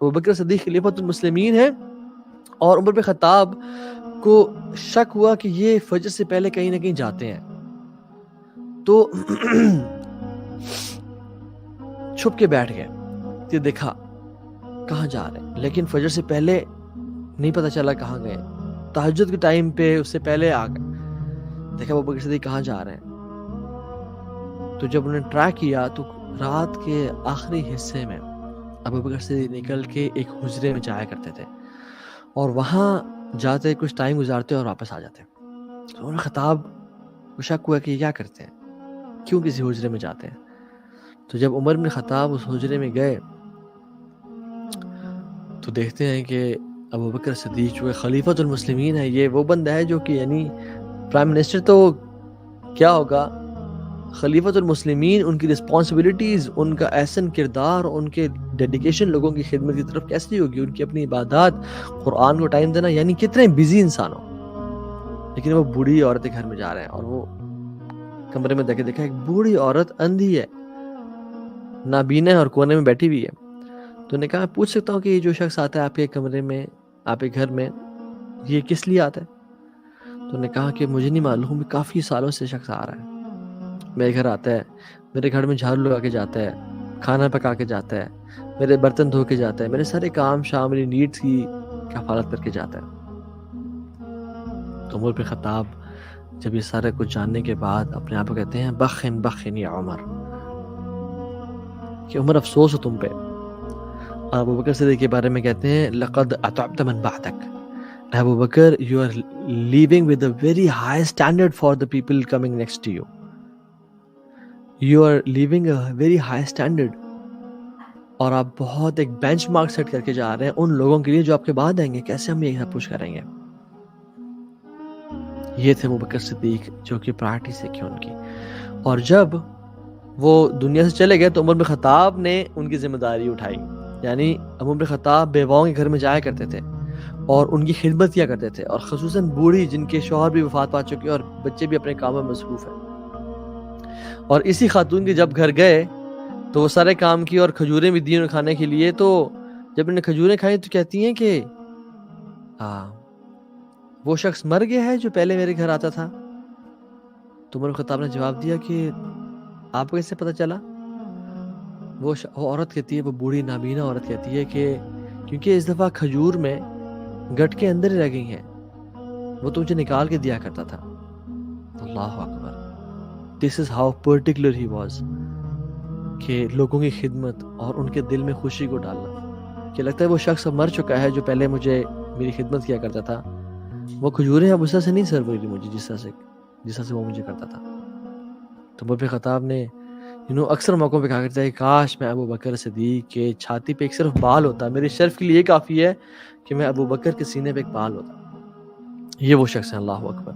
ابوبکر صدیق خلیفۃ المسلمین ہیں، اور عمر بن خطاب کو شک ہوا کہ یہ فجر سے پہلے کہیں نہ کہیں جاتے ہیں، تو چھپ کے بیٹھ گئے، یہ دیکھا کہاں جا رہے ہیں، لیکن فجر سے پہلے نہیں پتہ چلا کہاں گئے، تہجد کے ٹائم پہ اس سے پہلے آ گئے، دیکھا ابوبکر صدیق کہاں جا رہے ہیں، تو جب انہوں نے ٹرائی کیا تو رات کے آخری حصے میں ابوبکر صدیق نکل کے ایک حجرے میں جایا کرتے تھے، اور وہاں جاتے کچھ ٹائم گزارتے اور واپس آ جاتے، تو عمر خطاب کو شک ہوا کہ یہ کیا کرتے ہیں، کیوں کسی حجرے میں جاتے ہیں، تو جب عمر بن خطاب اس حجرے میں گئے تو دیکھتے ہیں کہ ابوبکر صدیق جو خلیفۃ المسلمین ہے، یہ وہ بندہ ہے جو کہ یعنی پرائم منسٹر تو کیا ہوگا، خلیفۃ المسلمین، ان کی رسپانسبلٹیز، ان کا احسن کردار، ان کے ڈیڈیکیشن لوگوں کی خدمت کی طرف کیسی ہوگی، ان کی اپنی عبادات، قرآن کو ٹائم دینا، یعنی کتنے بزی انسان ہو، لیکن وہ بوڑھی عورت کے گھر میں جا رہے ہیں، اور وہ کمرے میں دیکھا ایک بوڑھی عورت اندھی ہے، نابینا ہے، اور کونے میں بیٹھی ہوئی ہے، تو نے کہا پوچھ سکتا ہوں کہ یہ جو شخص آتا ہے آپ کے کمرے میں، آپ کے گھر میں، یہ کس لیے آتا ہے، تو نے کہا کہ مجھے نہیں معلوم، کافی سالوں سے شخص آ رہا ہے، میرے گھر آتا ہے، میرے گھر میں جھاڑو لگا کے جاتا ہے، کھانا پکا کے جاتا ہے، میرے برتن دھو کے جاتا ہے، میرے سارے کام شام میری نیڈس کی کفالت کر کے جاتا ہے، تو عمر بن خطاب جب یہ سارا کچھ جاننے کے بعد اپنے آپ کو کہتے ہیں بخن بخن یا عمر، کہ عمر افسوس ہو تم پہ، اور ابوبکر صدیق کے بارے میں کہتے ہیں لقد اطعبت من بعدک، Abu Bakr, you are leaving with a very high standard for the people coming next to you. You are leaving a very high standard. اور آپ بہت ایک بینچ مارک سیٹ کر کے جا رہے ہیں ان لوگوں کے لیے جو آپ کے بعد آئیں گے، کیسے ہم یہ سب کچھ کریں گے۔ یہ تھے ابو بکر صدیق جو کہ پرائرٹی سے کی ان کی، اور جب وہ دنیا سے چلے گئے تو عمر بن خطاب نے ان کی ذمہ داری اٹھائی، یعنی عمر بن خطاب بیواؤں کے گھر میں جایا کرتے تھے اور ان کی خدمت کیا کرتے تھے، اور خصوصاً بوڑھی جن کے شوہر بھی وفات پا چکے اور بچے بھی اپنے کام میں مصروف ہیں، اور اسی خاتون کے جب گھر گئے تو وہ سارے کام کی اور کھجوریں بھی دی انہیں کھانے کے لیے، تو جب انہیں کھجوریں کھائیں تو کہتی ہیں کہ وہ شخص مر گیا ہے جو پہلے میرے گھر آتا تھا، تو عمر خطاب نے جواب دیا کہ آپ کو کیسے پتہ چلا؟ وہ عورت کہتی ہے، وہ بوڑھی نابینا عورت کہتی ہے کہ کیونکہ اس دفعہ کھجور میں گٹ کے اندر ہی رہ گئی ہیں، وہ تو مجھے نکال کے دیا کرتا تھا۔ اللہ اکبر، this is how particular he was, کہ لوگوں کی خدمت اور ان کے دل میں خوشی کو ڈالنا، کہ لگتا ہے وہ شخص اب مر چکا ہے جو پہلے مجھے میری خدمت کیا کرتا تھا، وہ کھجوریں اب اس طرح سے نہیں سرو ہوئی مجھے جس طرح سے وہ مجھے کرتا تھا۔ تو عمر بن خطاب نے اکثر موقعوں پہ کہا کرتا ہے کاش میں ابو بکر صدیق کے چھاتی پہ ایک صرف بال ہوتا، میری شرف کے لیے یہ کافی ہے کہ میں ابو بکر کے سینے پہ ایک بال ہوتا۔ یہ وہ شخص ہیں، اللہ اکبر۔